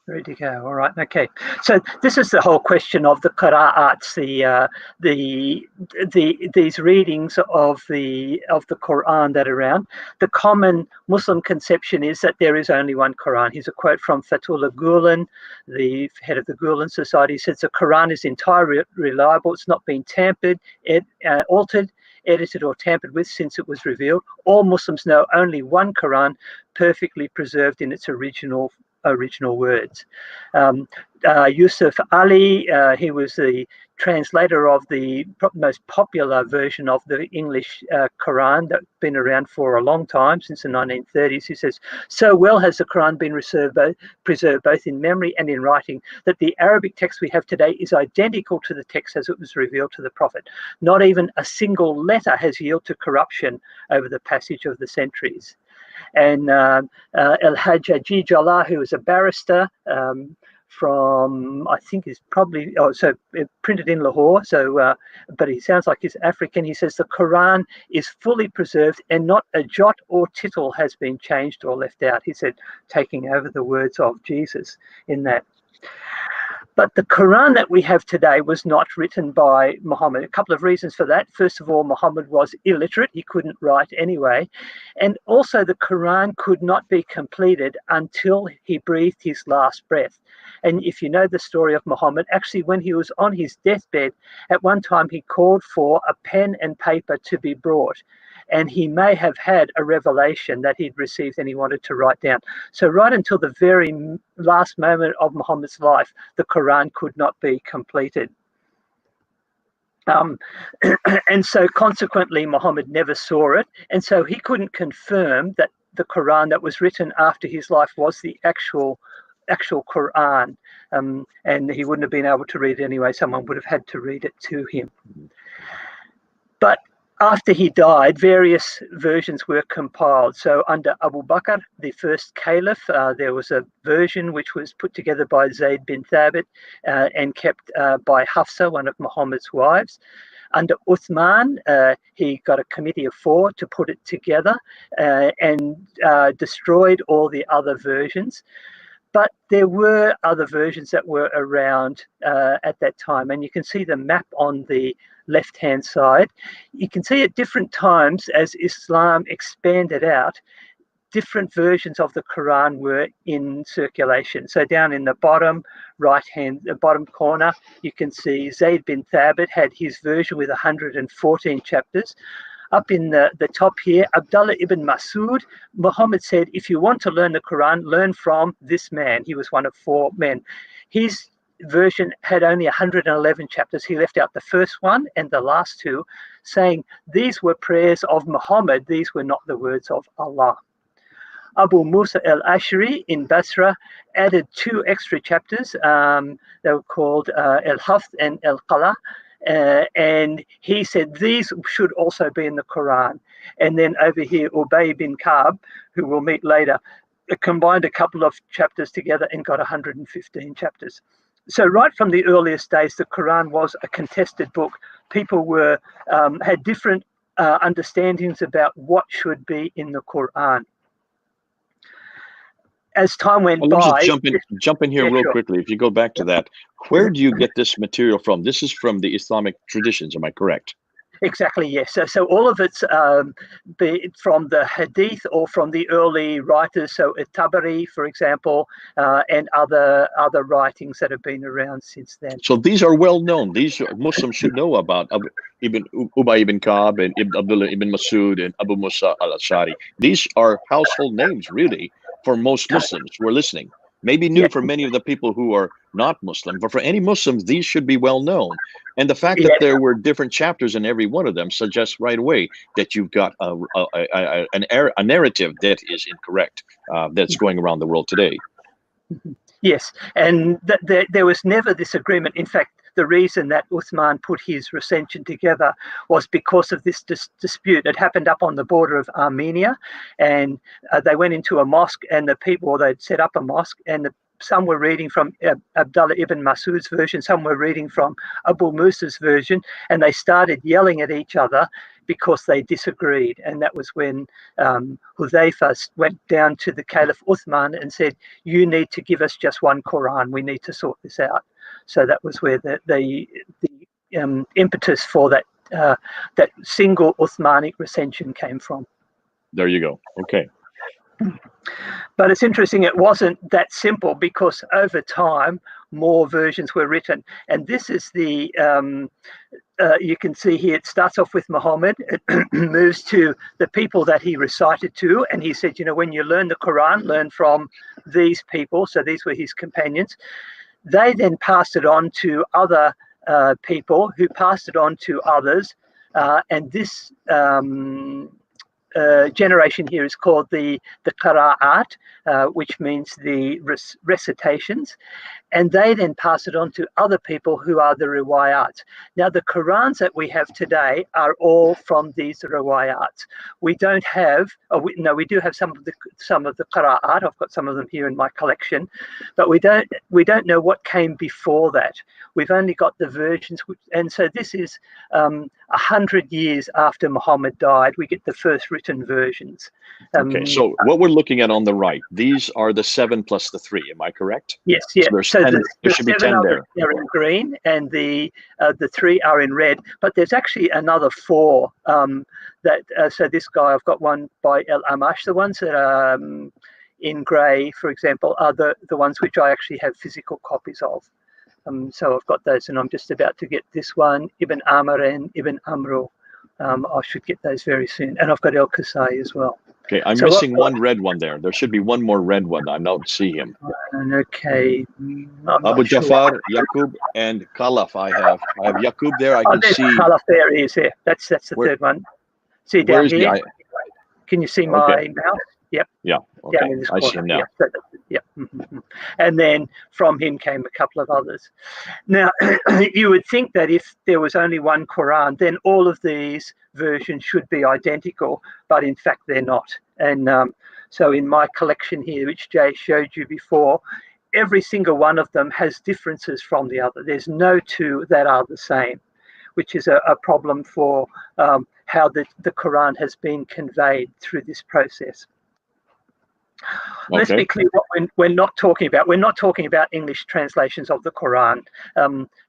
Ready to go. All right. Okay. So this is the whole question of the qira'ats, these readings of the Quran that are around. The common Muslim conception is that there is only one Quran. Here's a quote from Fatullah Gulen, the head of the Gulen Society. He says the Quran is entirely reliable. It's not been tampered, altered, edited or tampered with since it was revealed. All Muslims know only one Quran, perfectly preserved in its original words. Yusuf Ali, he was the translator of the most popular version of the English Quran that's been around for a long time, since the 1930s. He says, so well has the Quran been preserved both in memory and in writing that the Arabic text we have today is identical to the text as it was revealed to the Prophet. Not even a single letter has yielded to corruption over the passage of the centuries. And Al-Hajjaji Jallah, who was a barrister from, I think is probably, printed in Lahore, but he sounds like he's African. He says the Quran is fully preserved and not a jot or tittle has been changed or left out. He said, taking over the words of Jesus in that. But the Quran that we have today was not written by Muhammad. A couple of reasons for that. First of all, Muhammad was illiterate. He couldn't write anyway. And also the Quran could not be completed until he breathed his last breath. And if you know the story of Muhammad, actually when he was on his deathbed, at one time he called for a pen and paper to be brought. And he may have had a revelation that he'd received and he wanted to write down. So right until the very last moment of Muhammad's life, the Quran could not be completed. And so consequently, Muhammad never saw it. And so he couldn't confirm that the Quran that was written after his life was the actual Quran. And he wouldn't have been able to read it anyway. Someone would have had to read it to him. But after he died, various versions were compiled. So under Abu Bakr, the first caliph, there was a version which was put together by Zayd bin Thabit and kept by Hafsa, one of Muhammad's wives. Under Uthman, he got a committee of 4 to put it together and destroyed all the other versions. But there were other versions that were around at that time. And you can see the map on the left-hand side. You can see at different times as Islam expanded out, different versions of the Quran were in circulation. So down in the bottom bottom corner, you can see Zayd bin Thabit had his version with 114 chapters. Up in the top here, Abdullah ibn Masud, Muhammad said, if you want to learn the Quran, learn from this man. He was one of 4 men. His version had only 111 chapters. He left out the first one and the last 2, saying these were prayers of Muhammad. These were not the words of Allah. Abu Musa al-Ashari in Basra added 2 extra chapters. They were called al-Hafth and al-Qala. And he said these should also be in the Quran. And then over here, Ubay bin Ka'b, who we'll meet later, combined a couple of chapters together and got 115 chapters. So right from the earliest days, the Quran was a contested book. People had different understandings about what should be in the Quran. As time went by... Let me just jump in here real quickly. If you go back to that, where do you get this material from? This is from the Islamic traditions, am I correct? Exactly, yes. So all of it's from the Hadith or from the early writers. So Tabari, for example, and other writings that have been around since then. So these are well known. These Muslims should know about Ubay ibn Ka'b and Abdullah ibn Masud and Abu Musa al-Ashari. These are household names, really, for most Muslims who are listening. Maybe new for many of the people who are not Muslim, but for any Muslims, these should be well known. And the fact that there were different chapters in every one of them suggests right away that you've got a narrative that is incorrect, that's going around the world today. Yes, and there was never this agreement. In fact, the reason that Uthman put his recension together was because of this dispute. It happened up on the border of Armenia, and they went into a mosque, and the people, or they'd set up a mosque, and some were reading from Abdullah ibn Masud's version, some were reading from Abu Musa's version, and they started yelling at each other because they disagreed. And that was when Hudhayfa went down to the Caliph Uthman and said, "You need to give us just one Quran. We need to sort this out." So that was where the impetus for that single Uthmanic recension came from. There you go. Okay. But it's interesting, it wasn't that simple, because over time more versions were written. And this is the you can see here, it starts off with Muhammad, it moves to the people that he recited to, and he said, when you learn the Quran, learn from these people. So these were his companions. They then passed it on to other people, who passed it on to others, and this generation here is called the qira'at, which means the recitations, and they then pass it on to other people, who are the riwayat. Now, the Qurans that we have today are all from these riwayat. We don't have, we do have some of the qira'at. I've got some of them here in my collection, but we don't know what came before that. We've only got the versions, and so this is 100 years after Muhammad died, we get the first written versions. Okay, so what we're looking at on the right, these are the 7 plus the 3. Am I correct? Yes, yeah. So there should be 10 there. They're in green, and the 3 are in red. But there's actually another 4. So this guy, I've got one by El Amash. The ones that are in grey, for example, are the ones which I actually have physical copies of. So I've got those, and I'm just about to get this one, Ibn Amr and Ibn Amru. I should get those very soon. And I've got El Qasai as well. Okay, I'm missing one red one there. There should be one more red one. I don't see him. Okay. Abu Jafar, Yaqub, and Khalaf. I have Yaqub there. I can see. Khalaf there. He is there. That's the third one. See down here? Can you see my mouse? Yep. Yeah. Okay. I see him now. Yep. And then from him came a couple of others. Now, you would think that if there was only one Quran, then all of these versions should be identical, but in fact they're not. And so in my collection here, which Jay showed you before, every single one of them has differences from the other. There's no 2 that are the same, which is a problem for how the Quran has been conveyed through this process. Okay. Let's be clear what we're not talking about. We're not talking about English translations of the Quran.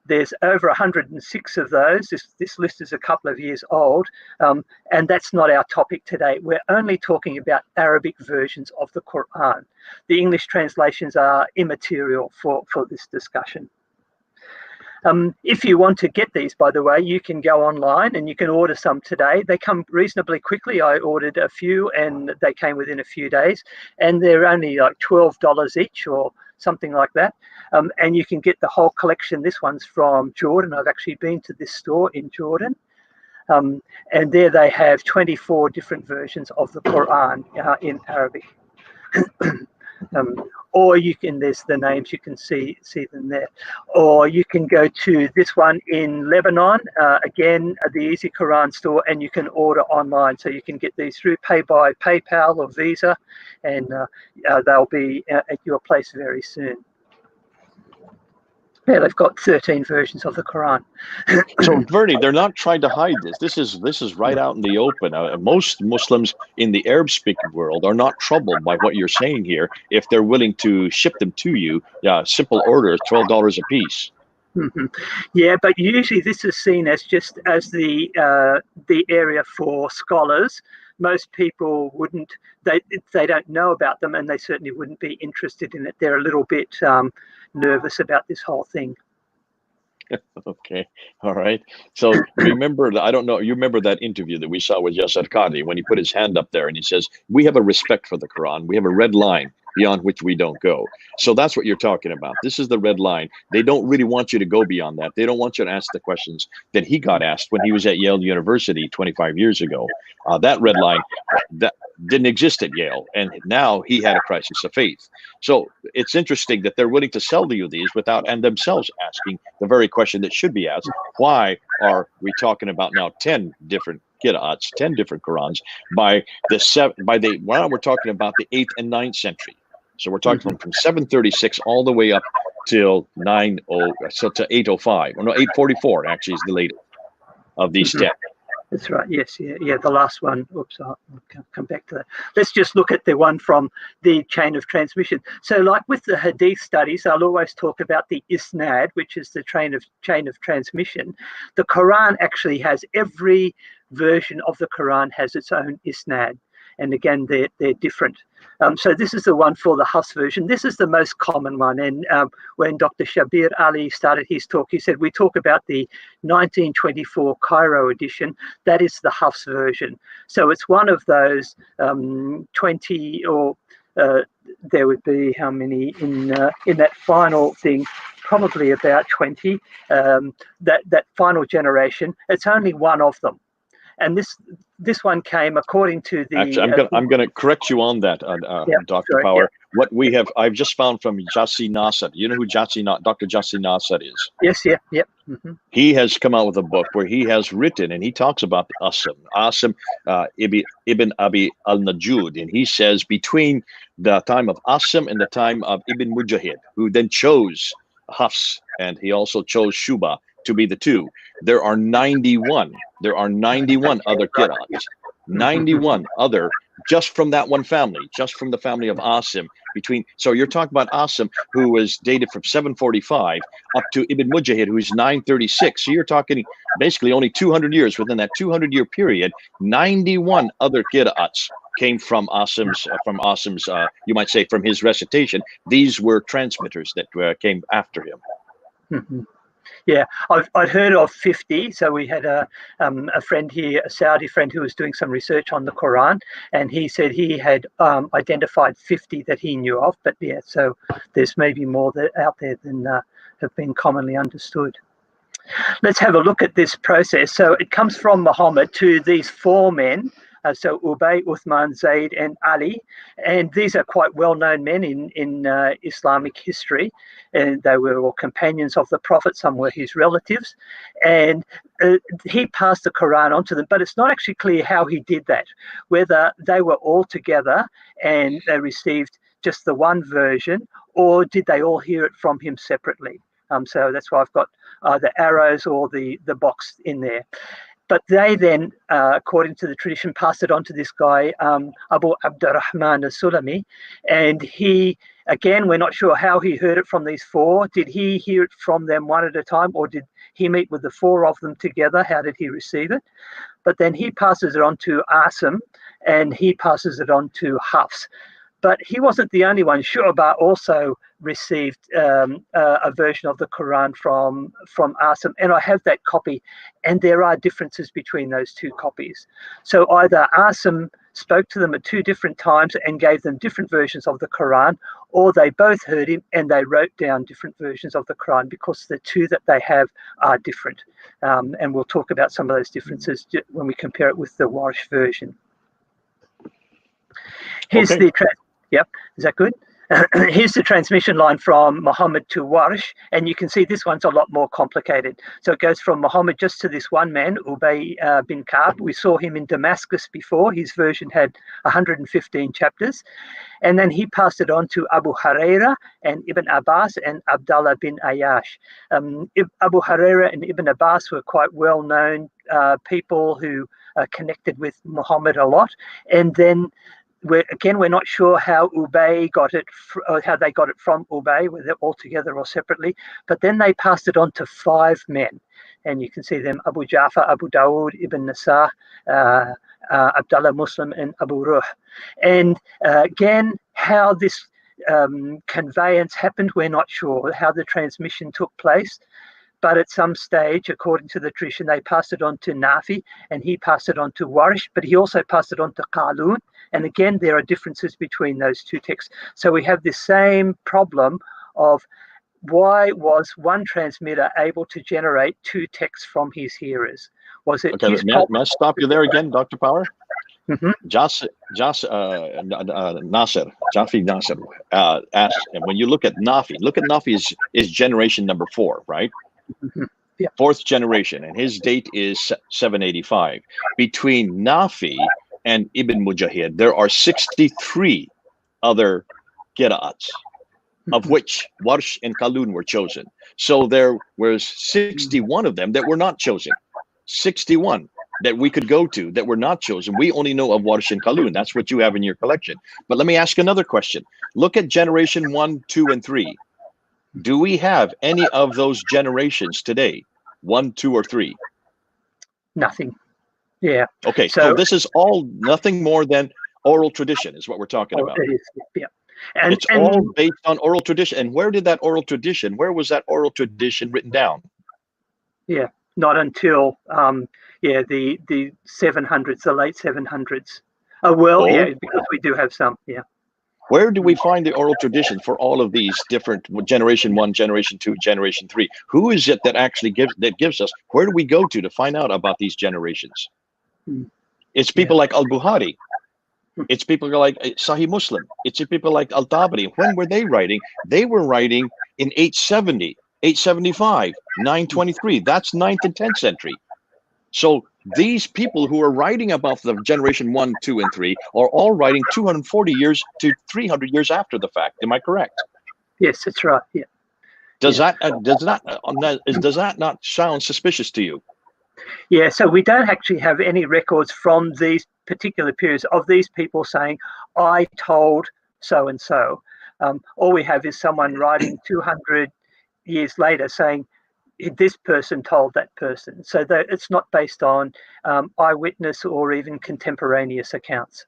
There's over 106 of those. This list is a couple of years old, and that's not our topic today. We're only talking about Arabic versions of the Quran. The English translations are immaterial for this discussion. If you want to get these, by the way, you can go online and you can order some today. They come reasonably quickly. I ordered a few and they came within a few days, and they're only like $12 each or something like that. And you can get the whole collection. This one's from Jordan. I've actually been to this store in Jordan. And there they have 24 different versions of the Quran in Arabic. Or you can, there's the names, you can see them there. Or you can go to this one in Lebanon, again, the Easy Quran store, and you can order online. So you can get these through Pay by PayPal or Visa, and they'll be at your place very soon. Yeah, they've got 13 versions of the Quran. So, Bernie, they're not trying to hide this. This is right out in the open. Most Muslims in the Arab-speaking world are not troubled by what you're saying here if they're willing to ship them to you. Yeah, simple order, $12 a piece. Mm-hmm. Yeah, but usually this is seen as just as the area for scholars. Most people wouldn't, they don't know about them, and they certainly wouldn't be interested in it. They're a little bit nervous about this whole thing. Okay, all right. So remember, I don't know, you remember that interview that we saw with Yasser Qadhi when he put his hand up there and he says, we have a respect for the Quran. We have a red line beyond which we don't go. So that's what you're talking about. This is the red line. They don't really want you to go beyond that. They don't want you to ask the questions that he got asked when he was at Yale University 25 years ago. That red line that didn't exist at Yale, and now he had a crisis of faith. So it's interesting that they're willing to sell you these without and themselves asking the very question that should be asked: why are we talking about now 10 different qira'ats, 10 different Qurans by the why we're talking about the 8th and 9th century? So we're talking from 736 all the way up till 805. Or no, 844 actually is the latest of these 10. That's right. Yes. Yeah. The last one. Oops. I'll come back to that. Let's just look at the one from the chain of transmission. So, like with the Hadith studies, I'll always talk about the isnad, which is the chain of transmission. The Quran actually has every version of the Quran has its own isnad, and again, they're different. So this is the one for the Hafs version. This is the most common one. And when Dr. Shabir Ali started his talk, he said, we talk about the 1924 Cairo edition. That is the Hafs version. So it's one of those 20 or there would be how many in that final thing? Probably about 20. That final generation. It's only one of them. And this one came according to the. Actually, I'm going to correct you on that, Dr. Power. Yeah. What we have, I've just found from Jassi Nasser. You know who Dr. Jassi Nasser is? Yes. Yeah. He has come out with a book where he has written, and he talks about the Asim Ibn Abi al-Najud, and he says between the time of Asim and the time of Ibn Mujahid, who then chose Hafs, and he also chose Shuba to be the two. There are 91 other qira'ats, 91 other, just from that one family, just from the family of Asim. So you're talking about Asim, who was dated from 745 up to Ibn Mujahid, who's 936. So you're talking basically only 200 years. Within that 200-year period, 91 other qira'ats came from Asim's, you might say, from his recitation. These were transmitters that came after him. Yeah, I'd heard of 50. So we had a friend here, a Saudi friend, who was doing some research on the Quran, and he said he had identified 50 that he knew of. But yeah, so there's maybe more out there than have been commonly understood. Let's have a look at this process. So it comes from Muhammad to these four men. So Ubay, Uthman, Zayd, and Ali, and these are quite well-known men in Islamic history, and they were all companions of the Prophet. Some were his relatives, and he passed the Quran on to them. But it's not actually clear how he did that, whether they were all together and they received just the one version, or did they all hear it from him separately. So that's why I've got the arrows or the box in there. But they then, according to the tradition, passed it on to this guy, Abu Abdurrahman al-Sulami. And he, again, we're not sure how he heard it from these four. Did he hear it from them one at a time, or did he meet with the four of them together? How did he receive it? But then he passes it on to Asim, and he passes it on to Hafs. But he wasn't the only one. Shu'bah also received a version of the Quran from Asim, and I have that copy, and there are differences between those two copies. So either Asim spoke to them at two different times and gave them different versions of the Quran, or they both heard him and they wrote down different versions of the Quran, because the two that they have are different. And we'll talk about some of those differences when we compare it with the Warsh version. Here's the Yep, is that good? Here's the transmission line from Muhammad to Warsh, and you can see this one's a lot more complicated. So it goes from Muhammad just to this one man, Ubay bin Ka'b. We saw him in Damascus before. His version had 115 chapters. And then he passed it on to Abu Huraira and Ibn Abbas and Abdullah bin Ayyash. Abu Huraira and Ibn Abbas were quite well-known people who connected with Muhammad a lot. And then we're not sure how Ubay got it, or how they got it from Ubay, whether all together or separately. But then they passed it on to five men, and you can see them: Abu Ja'far, Abu Dawood, Ibn Nasah, Abdullah Muslim, and Abu Ruh. And again, how this conveyance happened, we're not sure. How the transmission took place. But at some stage, according to the tradition, they passed it on to Nafi, and he passed it on to Warish, but he also passed it on to Qalun. And again, there are differences between those two texts. So we have this same problem of why was one transmitter able to generate two texts from his hearers? Was it okay? May I stop you there again, Dr. Power? Mm-hmm. Jafi Nasser asked, and when you look at Nafi is generation number 4, right? Mm-hmm. Yeah. 4th generation, and his date is 785. Between Nafi and Ibn Mujahid, there are 63 other Qira'ats, of which Warsh and Qalun were chosen. So there was 61 of them that were not chosen. 61 that we could go to that were not chosen. We only know of Warsh and Qalun. That's what you have in your collection. But let me ask another question. Look at generation 1, 2, and 3. Do we have any of those generations today? 1, 2, or 3? Nothing. Yeah. Okay, so this is all nothing more than oral tradition is what we're talking about. It is, yeah. And it's all based on oral tradition. And where was that oral tradition written down? Yeah, not until the 700s, the late 700s. Yeah, because we do have some. Yeah. Where do we find the oral tradition for all of these different generation 1, generation 2, generation 3? Who is it that actually gives us? Where do we go to find out about these generations? It's people like Al-Bukhari. It's people like Sahih Muslim. It's people like Al-Tabari. When were they writing? They were writing in 870, 875, 923. That's 9th and 10th century. So these people who are writing about the generation 1, 2, and 3 are all writing 240 years to 300 years after the fact. Am I correct? Yes, that's right. Yeah. Does that not sound suspicious to you? Yeah, so we don't actually have any records from these particular periods of these people saying, I told so-and-so. All we have is someone writing 200 years later saying, this person told that person. So that it's not based on eyewitness or even contemporaneous accounts.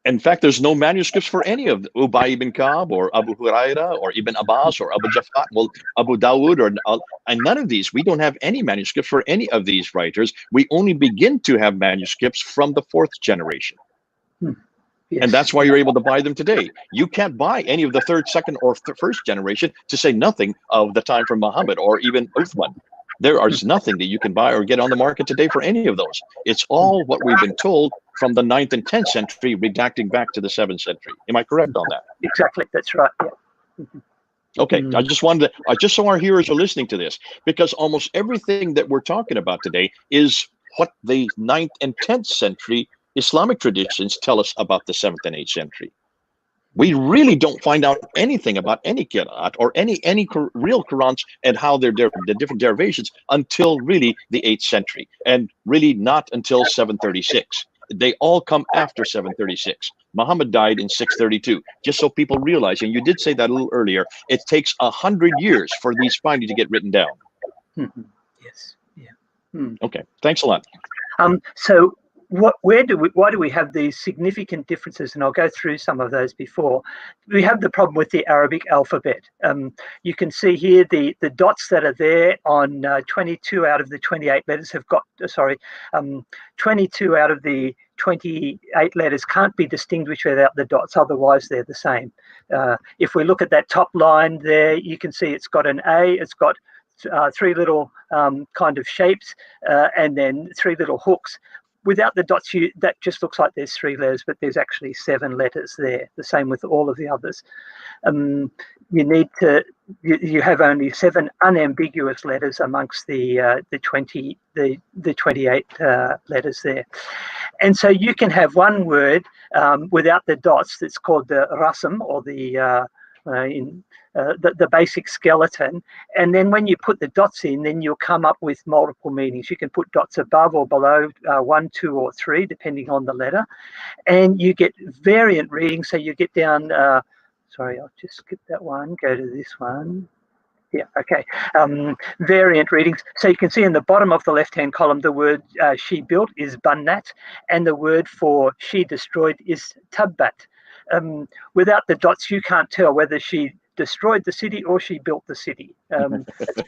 In fact, there's no manuscripts for any of Ubay ibn Ka'b or Abu Huraira or Ibn Abbas or Abu Jafar, Abu Dawud, and none of these. We don't have any manuscripts for any of these writers. We only begin to have manuscripts from the 4th generation. Yes. And that's why you're able to buy them today. You can't buy any of the 3rd, 2nd, or 1st generation, to say nothing of the time from Muhammad or even Uthman. There is nothing that you can buy or get on the market today for any of those. It's all what we've been told from the 9th and 10th century, redacting back to the 7th century. Am I correct on that? Exactly, that's right. Yeah. Okay, I just so our hearers are listening to this, because almost everything that we're talking about today is what the 9th and 10th century Islamic traditions tell us about the 7th and 8th century. We really don't find out anything about any Qira'at or any real Qurans and how the different derivations until really the 8th century, and really not until 736. They all come after 736. Muhammad died in 632. Just so people realize, and you did say that a little earlier, it takes 100 years for these finally to get written down. Yes. Yeah. Okay. Thanks a lot. So why do we have these significant differences? And I'll go through some of those before. We have the problem with the Arabic alphabet. You can see here the dots that are there on 22 out of the 28 letters have got, 22 out of the 28 letters can't be distinguished without the dots, otherwise they're the same. If we look at that top line there, you can see it's got an A, it's got 3 little kind of shapes, and then 3 little hooks. Without the dots, that just looks like there's 3 letters, but there's actually 7 letters there. The same with all of the others. You have only 7 unambiguous letters amongst the 28 letters there. And so you can have one word without the dots that's called the rasm, or the basic skeleton, and then when you put the dots in, then you'll come up with multiple meanings. You can put dots above or below 1, 2, or 3, depending on the letter, and you get variant readings. So you get down, sorry, I'll just skip that one, go to this one. Yeah, okay. Variant readings. So you can see in the bottom of the left-hand column, the word she built is bannat, and the word for she destroyed is tabbat. Without the dots, you can't tell whether she destroyed the city or she built the city. It's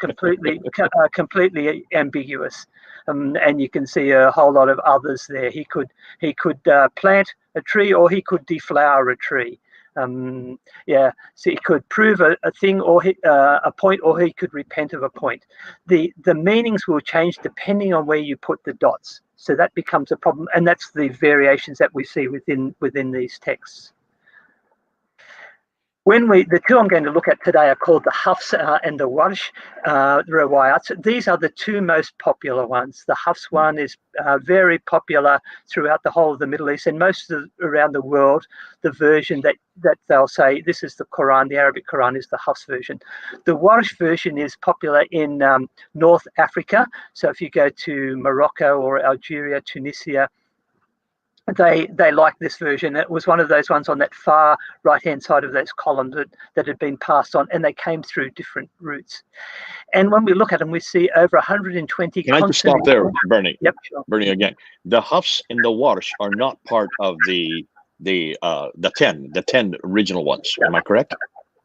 completely ambiguous, and you can see a whole lot of others there. He could plant a tree, or he could deflower a tree. So he could prove a thing or a point, or he could repent of a point. The meanings will change depending on where you put the dots. So that becomes a problem, and that's the variations that we see within these texts. The two I'm going to look at today are called the Hafs and the Warsh riwayats. These are the two most popular ones. The Hafs one is very popular throughout the whole of the Middle East and around the world. The version that they'll say this is the Quran, the Arabic Quran, is the Hafs version. The Warsh version is popular in North Africa. So if you go to Morocco or Algeria, Tunisia, they like this version. It was one of those ones on that far right-hand side of those columns that had been passed on, and they came through different routes. And when we look at them, we see over 120 Can I just stop there, Bernie? Yep, sure. Bernie, again, the Hafs and the Warsh are not part of the 10 original ones. Am I correct?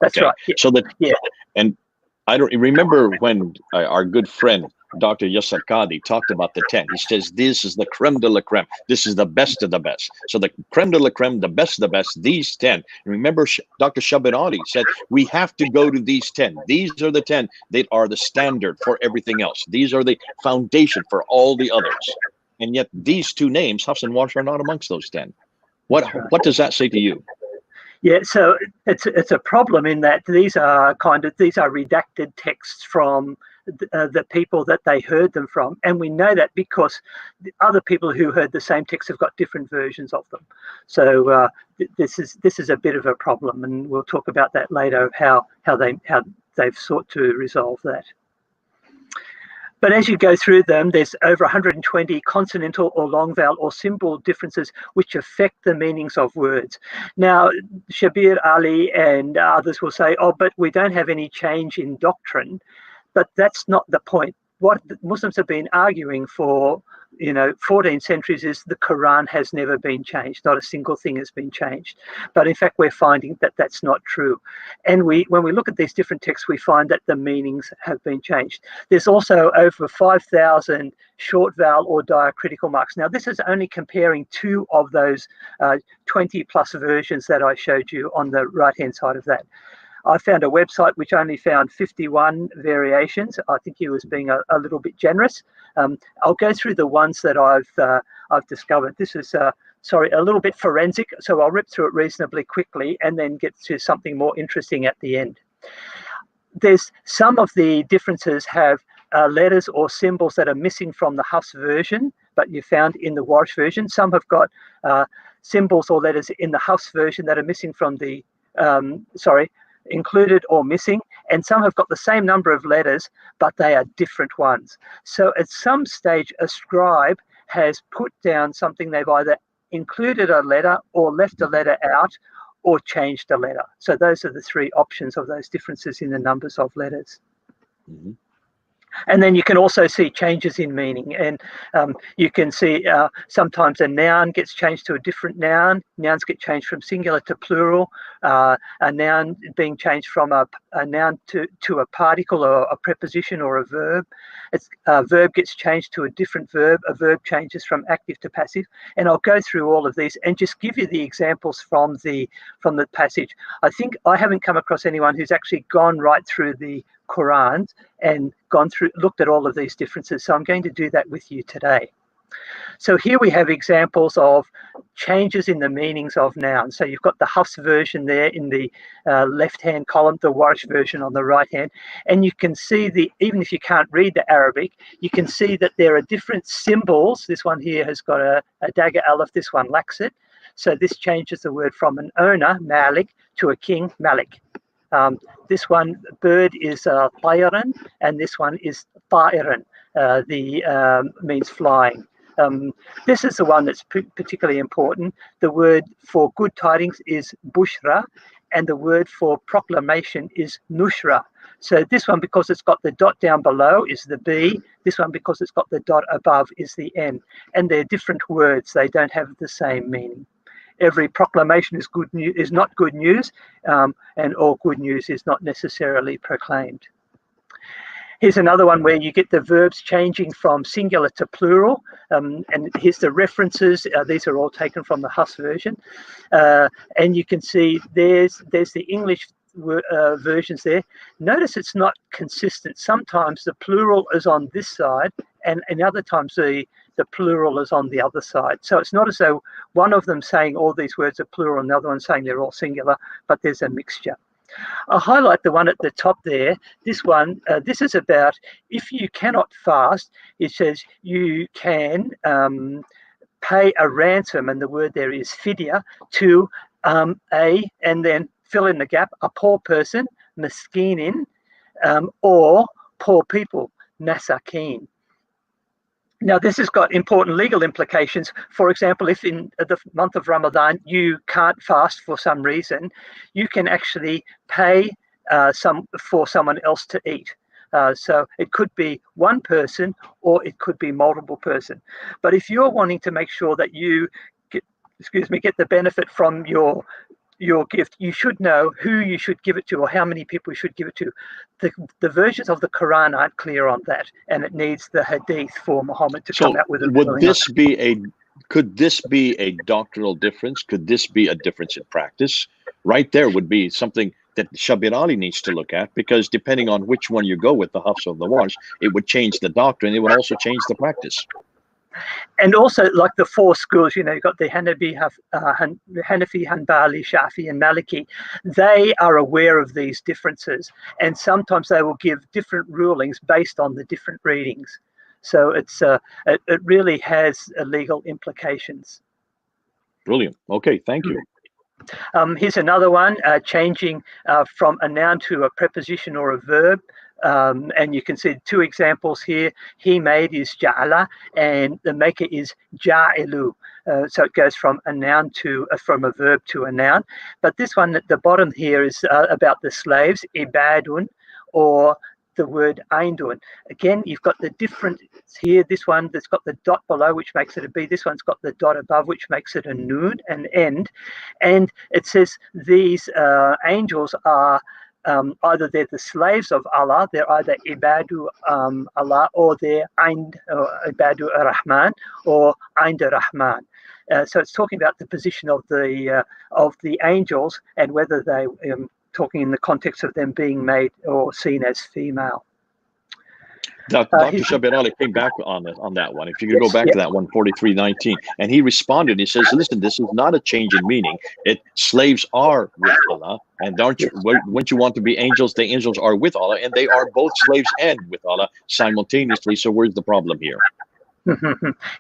That's okay. Right. Yeah. So that, yeah. And I don't remember when our good friend Dr. Yasser Qadi talked about the 10. He says this is the creme de la creme. This is the best of the best. So the creme de la creme, the best of the best, these 10. And remember, Dr. Shabirati said we have to go to these 10. These are the 10 that are the standard for everything else. These are the foundation for all the others. And yet these two names, Hafs and Warsh, are not amongst those 10. What does that say to you? Yeah, so it's a problem in that these are redacted texts from the people that they heard them from, and we know that because the other people who heard the same text have got different versions of them. So this is a bit of a problem, and we'll talk about that later of how they've sought to resolve that. But as you go through them, there's over 120 consonantal or long vowel or symbol differences which affect the meanings of words. Now, Shabir Ali and others will say, oh, but we don't have any change in doctrine. But that's not the point. What Muslims have been arguing for, 14 centuries is the Quran has never been changed. Not a single thing has been changed. But in fact, we're finding that that's not true. And when we look at these different texts, we find that the meanings have been changed. There's also over 5,000 short vowel or diacritical marks. Now, this is only comparing two of those 20 plus versions that I showed you on the right-hand side of that. I found a website which only found 51 variations. I think he was being a little bit generous. I'll go through the ones that I've discovered. This is a little bit forensic, so I'll rip through it reasonably quickly and then get to something more interesting at the end. There's some of the differences have letters or symbols that are missing from the Hafs version, but you found in the Warsh version. Some have got symbols or letters in the Hafs version that are missing from the included or missing, and some have got the same number of letters, but they are different ones. So at some stage, a scribe has put down something. They've either included a letter or left a letter out or changed a letter. So those are the three options of those differences in the numbers of letters. Mm-hmm. And then you can also see changes in meaning. And you can see sometimes a noun gets changed to a different noun. Nouns get changed from singular to plural. A noun being changed from a noun to a particle or a preposition or a verb. A verb gets changed to a different verb. A verb changes from active to passive. And I'll go through all of these and just give you the examples from the passage. I think I haven't come across anyone who's actually gone right through the Quran and looked at all of these differences. So I'm going to do that with you today. So here we have examples of changes in the meanings of nouns. So you've got the Hafs version there in the left-hand column, the Warsh version on the right-hand, and you can see even if you can't read the Arabic, you can see that there are different symbols. This one here has got a dagger aleph, this one lacks it. So this changes the word from an owner, Malik, to a king, Malik. This one, bird, is tayran, and this one is ta'iran, means flying. This is the one that's particularly important. The word for good tidings is bushra, and the word for proclamation is nushra. So this one, because it's got the dot down below, is the B. This one, because it's got the dot above, is the N. And they're different words. They don't have the same meaning. Every proclamation is good news, is not good news, and all good news is not necessarily proclaimed. Here's another one where you get the verbs changing from singular to plural, and here's the references. These are all taken from the Hafs version, and you can see there's the English versions there. Notice it's not consistent. Sometimes the plural is on this side, and other times the plural is on the other side. So it's not as though one of them saying all these words are plural and the other one saying they're all singular, but there's a mixture. I'll highlight the one at the top there. This one, this is about if you cannot fast, it says you can pay a ransom, and the word there is fidya, to and then fill in the gap, a poor person, miskinin, or poor people, masakin. Now, this has got important legal implications. For example, if in the month of Ramadan you can't fast for some reason, you can actually pay for someone else to eat. So it could be one person or it could be multiple person. But if you're wanting to make sure that you get the benefit from your gift, you should know who you should give it to or how many people you should give it to. The versions of the Quran aren't clear on that, and it needs the hadith for Muhammad to come out with a ruling. Could this be a doctrinal difference? Could this be a difference in practice? Right there would be something that Shabir Ali needs to look at, because depending on which one you go with, the Hafs of the Wars, it would change the doctrine. It would also change the practice. And also, like the four schools, you've got the Hanafi, Hanbali, Shafi, and Maliki. They are aware of these differences, and sometimes they will give different rulings based on the different readings. So it really has legal implications. Brilliant. Okay, thank you. Here's another one, changing from a noun to a preposition or a verb. And you can see two examples here. He made is ja'ala, and the maker is ja'ilu. So it goes from a noun from a verb to a noun. But this one at the bottom here is about the slaves, ibadun, or the word aindun. Again, you've got the difference here. This one that's got the dot below, which makes it a B. This one's got the dot above, which makes it a noon, an end. And it says these angels are either they're the slaves of Allah, they're either ibadu Allah, or they're ibadu Rahman or Aind Rahman. So it's talking about the position of the angels and whether they talking in the context of them being made or seen as female. Dr. Shabir Ali came back on that one. If you could go back to that one, 43:19, and he responded. He says, "Listen, this is not a change in meaning. Slaves are with Allah, and wouldn't you want to be angels? The angels are with Allah, and they are both slaves and with Allah simultaneously. So where's the problem here?"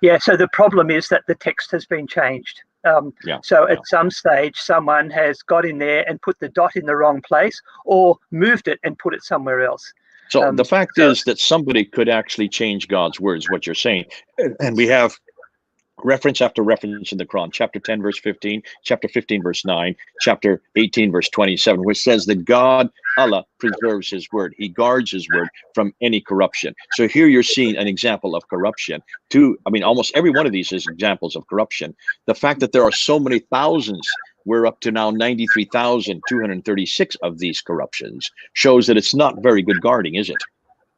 Yeah. So the problem is that the text has been changed. So at some stage, someone has got in there and put the dot in the wrong place, or moved it and put it somewhere else. So the fact is that somebody could actually change God's words, what you're saying. And we have reference after reference in the Quran, chapter 10, verse 15, chapter 15, verse 9, chapter 18, verse 27, which says that God, Allah, preserves his word. He guards his word from any corruption. So here you're seeing an example of corruption. Almost every one of these is examples of corruption. The fact that there are so many thousands, we're up to now 93,236 of these corruptions, shows that it's not very good guarding, is it?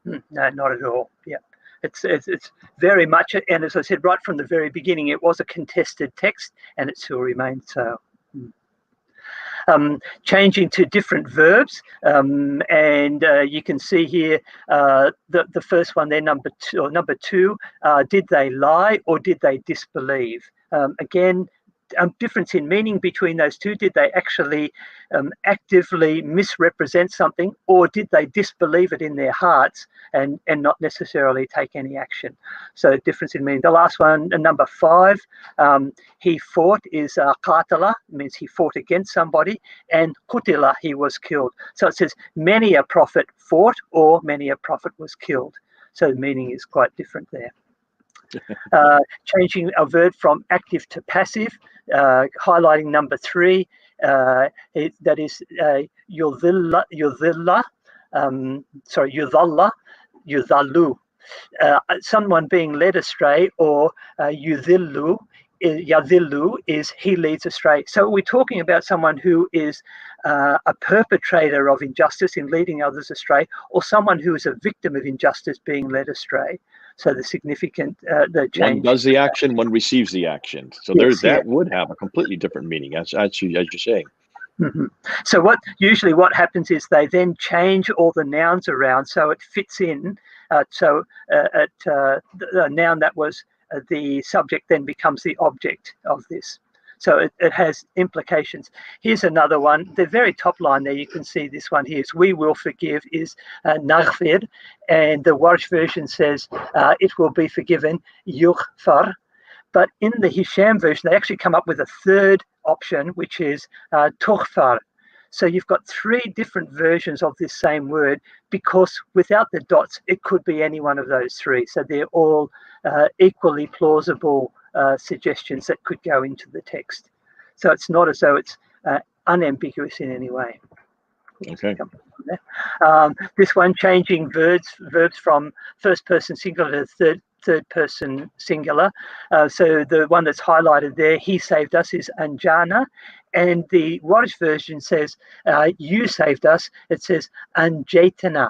No, not at all. Yeah. It's very much, and as I said right from the very beginning, it was a contested text, and it still remains so. Changing to different verbs, and you can see here the first one there, number two, did they lie or did they disbelieve? Again, difference in meaning between those two. Did they actually actively misrepresent something, or did they disbelieve it in their hearts and not necessarily take any action? So difference in meaning. The last one, number 5, he fought is qatala, means he fought against somebody, and qutila, he was killed. So it says many a prophet fought or many a prophet was killed. So the meaning is quite different there. Changing a verb from active to passive, highlighting number 3, that is yudhilla, yudhallu, someone being led astray, or yudhillu, yadhillu is he leads astray. So we're talking about someone who is a perpetrator of injustice in leading others astray, or someone who is a victim of injustice being led astray. So the significant the change. One does the action, one receives the action. So that would have a completely different meaning, as you're saying. Mm-hmm. So what happens is they then change all the nouns around so it fits in. The noun that was the subject then becomes the object of this. So it has implications. Here's another one. The very top line there, you can see this one here is we will forgive is naghfir, and the Warsh version says it will be forgiven, yughfar. But in the Hisham version, they actually come up with a third option, which is tughfar. So you've got three different versions of this same word, because without the dots, it could be any one of those three. So they're all equally plausible suggestions that could go into the text. So it's not as though it's unambiguous in any way. Okay. This one, changing verbs from first person singular to third person singular. So the one that's highlighted there, he saved us, is anjana. And the Warsh version says, you saved us. It says anjatana.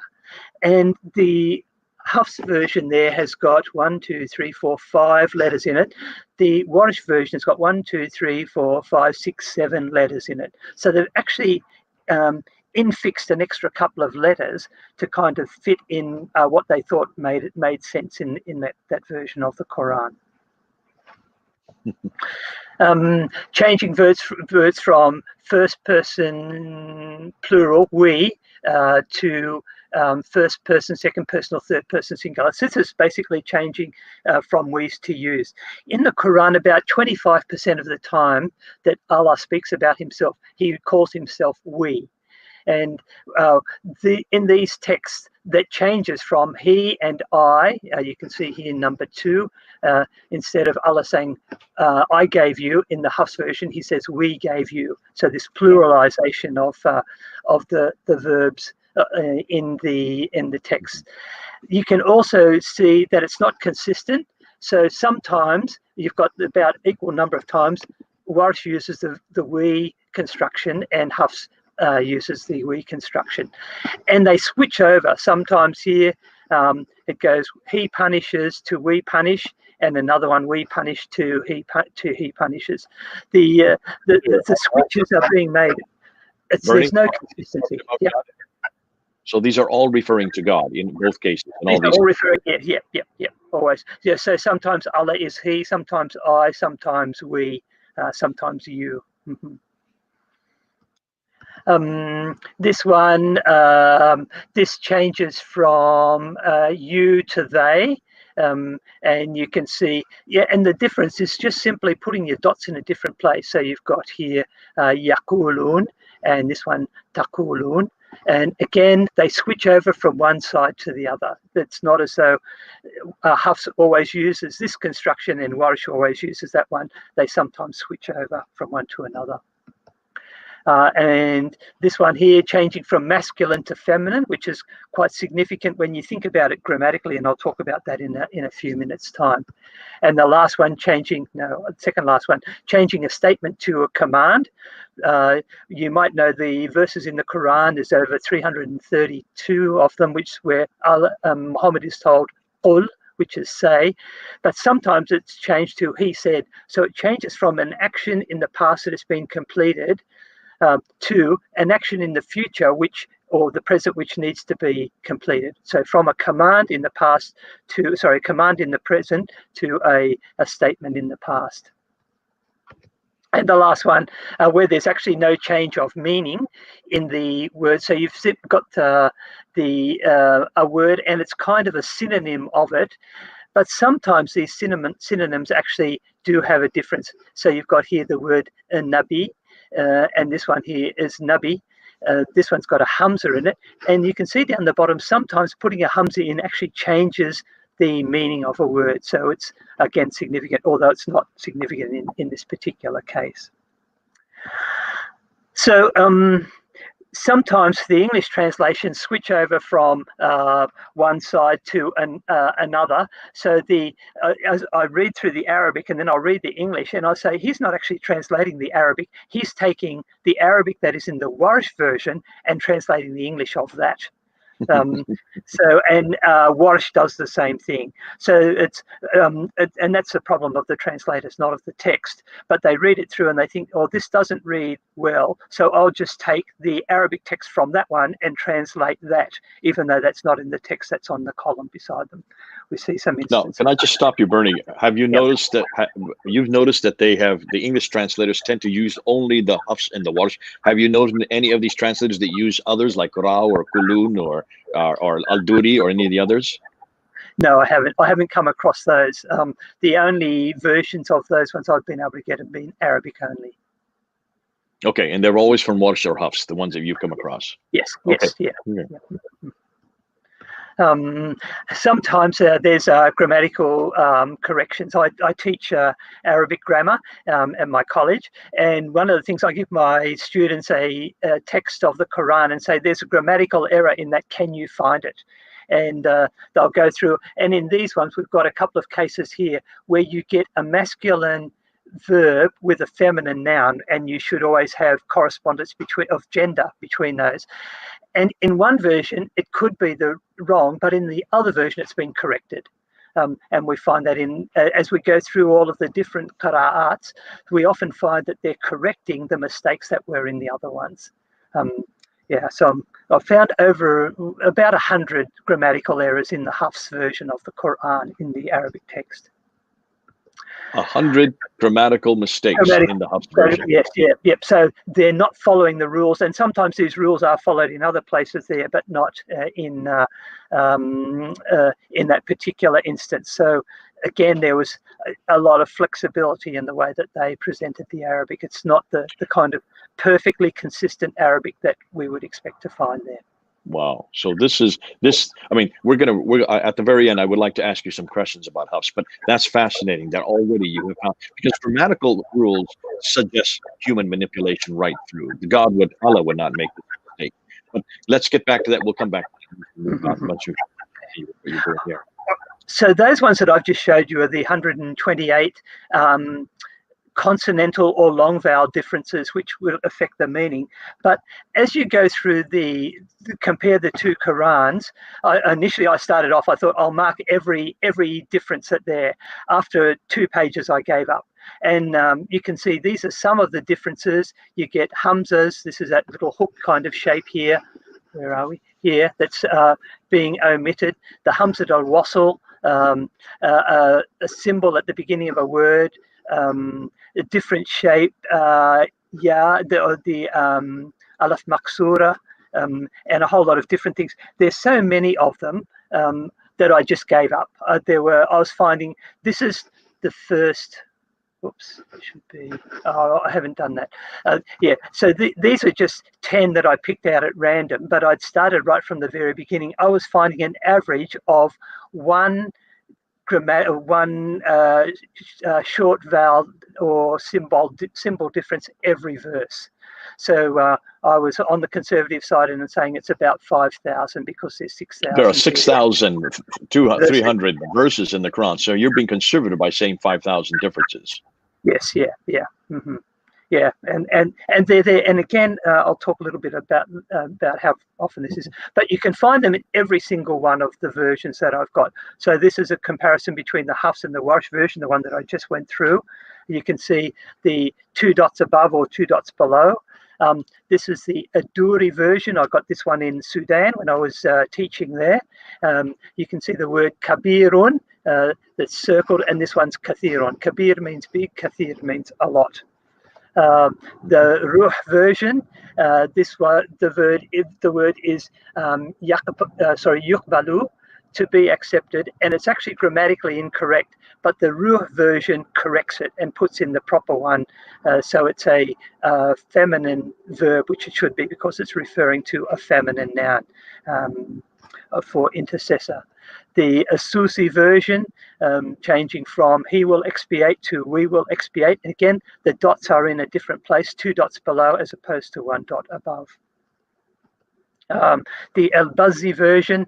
And the Hafs version there has got 1, 2, 3, 4, 5 letters in it. The Warsh version has got 1, 2, 3, 4, 5, 6, 7 letters in it. So they've actually infixed an extra couple of letters to kind of fit in what they thought made sense in that version of the Quran. Changing words from first person plural, we, to first person, second person, or third person singular. So this is basically changing from we's to you's. In the Quran, about 25% of the time that Allah speaks about himself, he calls himself we. And in these texts, that changes from he and I. You can see here number 2, instead of Allah saying I gave you in the Hafs version, he says we gave you. So this pluralization of the verbs in the text. You can also see that it's not consistent. So sometimes you've got about equal number of times Warsh uses the we construction and Hafs uses the we construction, and they switch over. Sometimes here it goes he punishes to we punish, and another one we punish to he punishes. The switches are being made. There's no consistency. Yeah. So these are all referring to God in both cases. These are all referring. Yeah. Always. Yeah. So sometimes Allah is he, sometimes I, sometimes we, sometimes you. Mm-hmm. This one, this changes from you to they, and you can see, and the difference is just simply putting your dots in a different place. So you've got here yakulun, and this one takulun, and again they switch over from one side to the other. It's not as though Hafs always uses this construction and Warsh always uses that one. They sometimes switch over from one to another. And this one here, changing from masculine to feminine, which is quite significant when you think about it grammatically, and I'll talk about that in a few minutes' time. And the last one, changing a statement to a command. You might know the verses in the Quran. There's over 332 of them, where Muhammad is told, "Qul," which is say, but sometimes it's changed to he said. So it changes from an action in the past that has been completed to an action in the future, or the present, which needs to be completed. So from a command in the past command in the present to a statement in the past. And the last one, where there's actually no change of meaning in the word. So you've got a word and it's kind of a synonym of it, but sometimes these synonyms actually do have a difference. So you've got here the word nabi, and this one here is nabi. This one's got a hamza in it, and you can see down the bottom, sometimes putting a hamza in actually changes the meaning of a word. So it's, again, significant, although it's not significant in this particular case. So sometimes the English translations switch over from one side to another. So as I read through the Arabic and then I'll read the English, and I say he's not actually translating the Arabic. He's taking the Arabic that is in the Warsh version and translating the English of that. And Warsh does the same thing. So it's and that's the problem of the translators, not of the text. But they read it through and they think, oh, this doesn't read well, so I'll just take the Arabic text from that one and translate that, even though that's not in the text that's on the column beside them. We see some instances. Now, can I just stop you, Bernie? Have you noticed that you've noticed that the English translators tend to use only the Hafs and the Warsh? Have you noticed any of these translators that use others like Rao or Kulun or Al-Duri or any of the others? No, I haven't. I haven't come across those. The only versions of those ones I've been able to get have been Arabic only. Okay, and they're always from Warsh or Hafs, the ones that you've come across. Yes. Okay. Yes. Yeah. Sometimes there's grammatical corrections. I teach Arabic grammar at my college, and one of the things I give my students a text of the Quran and say, there's a grammatical error in that, can you find it? And they'll go through, and in these ones we've got a couple of cases here where you get a masculine verb with a feminine noun, and you should always have correspondence of gender between those. And in one version, it could be the wrong, but in the other version, it's been corrected. And we find that as we go through all of the different qira'ats, we often find that they're correcting the mistakes that were in the other ones. So I've found about 100 grammatical errors in the Hafs version of the Quran in the Arabic text. 100 grammatical mistakes in the Hafs version. Yes. So they're not following the rules, and sometimes these rules are followed in other places there, but not in that particular instance. So again, there was a lot of flexibility in the way that they presented the Arabic. It's not the kind of perfectly consistent Arabic that we would expect to find there. Wow. So this. I mean, we're at the very end. I would like to ask you some questions about Hafs, but that's fascinating that already you have found, because grammatical rules suggest human manipulation right through. Allah would not make this mistake. But let's get back to that. We'll come back about what you're doing here. So those ones that I've just showed you are the 128 consonantal or long vowel differences which will affect the meaning. But as you go through compare the two Qurans, initially I started off, I thought I'll mark every difference that there. After 2 pages I gave up. And you can see these are some of the differences. You get hamzas. This is that little hook kind of shape here. Where are we? Here, that's being omitted. The hamzat al-wasl, a symbol at the beginning of a word, a different shape, the alaf maksura, and a whole lot of different things. There's so many of them that I just gave up. I was finding this is the first. Whoops, it should be. Oh, I haven't done that. So these are just 10 that I picked out at random, but I'd started right from the very beginning. I was finding an average of one short vowel or symbol difference every verse. So I was on the conservative side and saying it's about 5,000 because there's 6,000. There are 6,300 verses in the Quran. So you're being conservative by saying 5,000 differences. Yes, yeah. Yeah, and they're there. And again, I'll talk a little bit about how often this is. But you can find them in every single one of the versions that I've got. So this is a comparison between the Hafs and the Warsh version, the one that I just went through. You can see the 2 dots above or 2 dots below. This is the Aduri version. I got this one in Sudan when I was teaching there. You can see the word kabirun that's circled, and this one's kathirun. Kabir means big, kathir means a lot. The Ruh version, the word is yuqbalu, to be accepted, and it's actually grammatically incorrect, but the Ruh version corrects it and puts in the proper one. So it's a feminine verb, which it should be because it's referring to a feminine noun for intercessor. The Asusi version, changing from he will expiate to we will expiate. Again, the dots are in a different place, 2 dots below as opposed to 1 dot above. The Al-Bazzi version,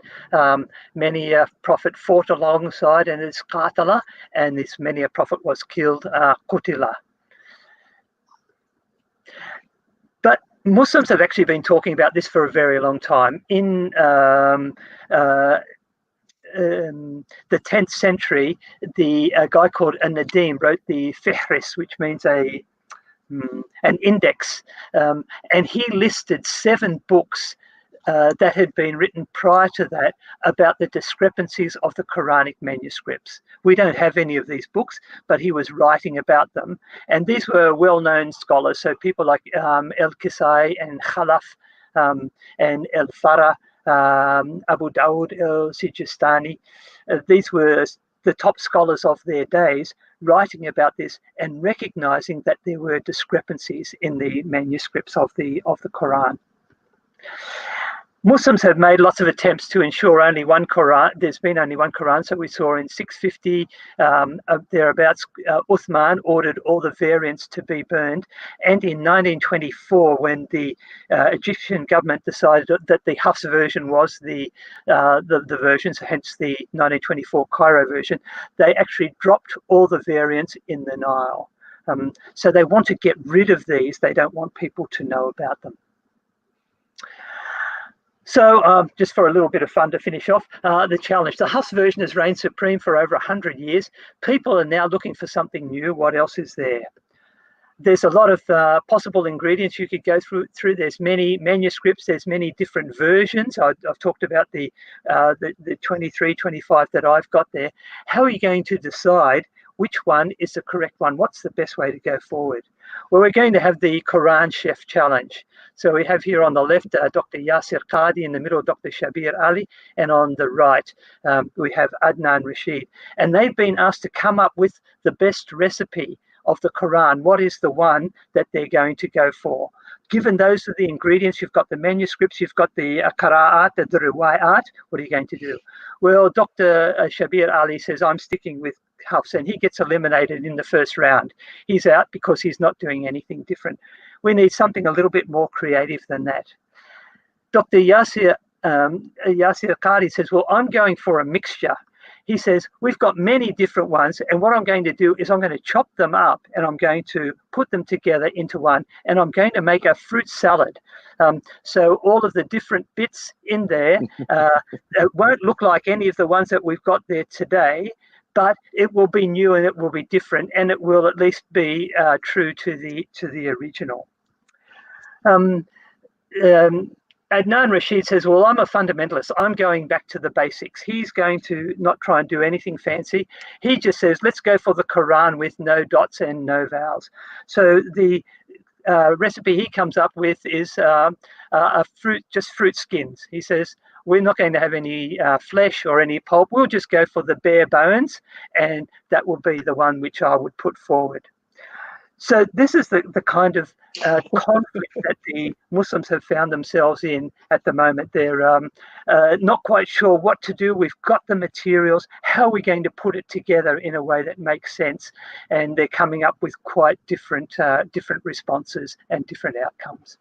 many a prophet fought alongside and is qatala, and this many a prophet was killed, qutila. But Muslims have actually been talking about this for a very long time. In the 10th century, a guy called Nadim wrote the Fihris, which means an index, and he listed 7 books that had been written prior to that about the discrepancies of the Quranic manuscripts. We don't have any of these books, but he was writing about them. And these were well-known scholars, so people like El-Kisai and Khalaf and El-Farah, Abu Dawud el-Sijistani. These were the top scholars of their days writing about this and recognizing that there were discrepancies in the manuscripts of the Quran. Muslims have made lots of attempts to ensure only one Quran. There's been only one Quran. So we saw in 650, thereabouts, Uthman ordered all the variants to be burned. And in 1924, when the Egyptian government decided that the Hafs version was the version, so hence the 1924 Cairo version, they actually dropped all the variants in the Nile. So they want to get rid of these. They don't want people to know about them. So just for a little bit of fun to finish off, the challenge. The Hafs version has reigned supreme for over 100 years. People are now looking for something new. What else is there? There's a lot of possible ingredients you could go through. There's many manuscripts. There's many different versions. I've talked about the 23, 25 that I've got there. How are you going to decide which one is the correct one? What's the best way to go forward? Well, we're going to have the Quran Chef Challenge. So we have here on the left Dr. Yasir Qadi, in the middle Dr. Shabir Ali, and on the right we have Adnan Rashid. And they've been asked to come up with the best recipe of the Quran. What is the one that they're going to go for? Given those are the ingredients, you've got the manuscripts, you've got the qira'at, the riwayat, what are you going to do? Well, Dr. Shabir Ali says, I'm sticking with Hafs, and he gets eliminated in the first round. He's out because he's not doing anything different. We need something a little bit more creative than that. Dr. Yasir Qadi says, well, I'm going for a mixture. He says, we've got many different ones, and what I'm going to do is I'm going to chop them up and I'm going to put them together into one, and I'm going to make a fruit salad. So all of the different bits in there it won't look like any of the ones that we've got there today, but it will be new and it will be different, and it will at least be true to the original. Adnan Rashid says, well, I'm a fundamentalist. I'm going back to the basics. He's going to not try and do anything fancy. He just says, let's go for the Quran with no dots and no vowels. So the recipe he comes up with is just fruit skins. He says, we're not going to have any flesh or any pulp. We'll just go for the bare bones, and that will be the one which I would put forward. So this is the kind of conflict that the Muslims have found themselves in at the moment. They're not quite sure what to do. We've got the materials. How are we going to put it together in a way that makes sense? And they're coming up with quite different responses and different outcomes.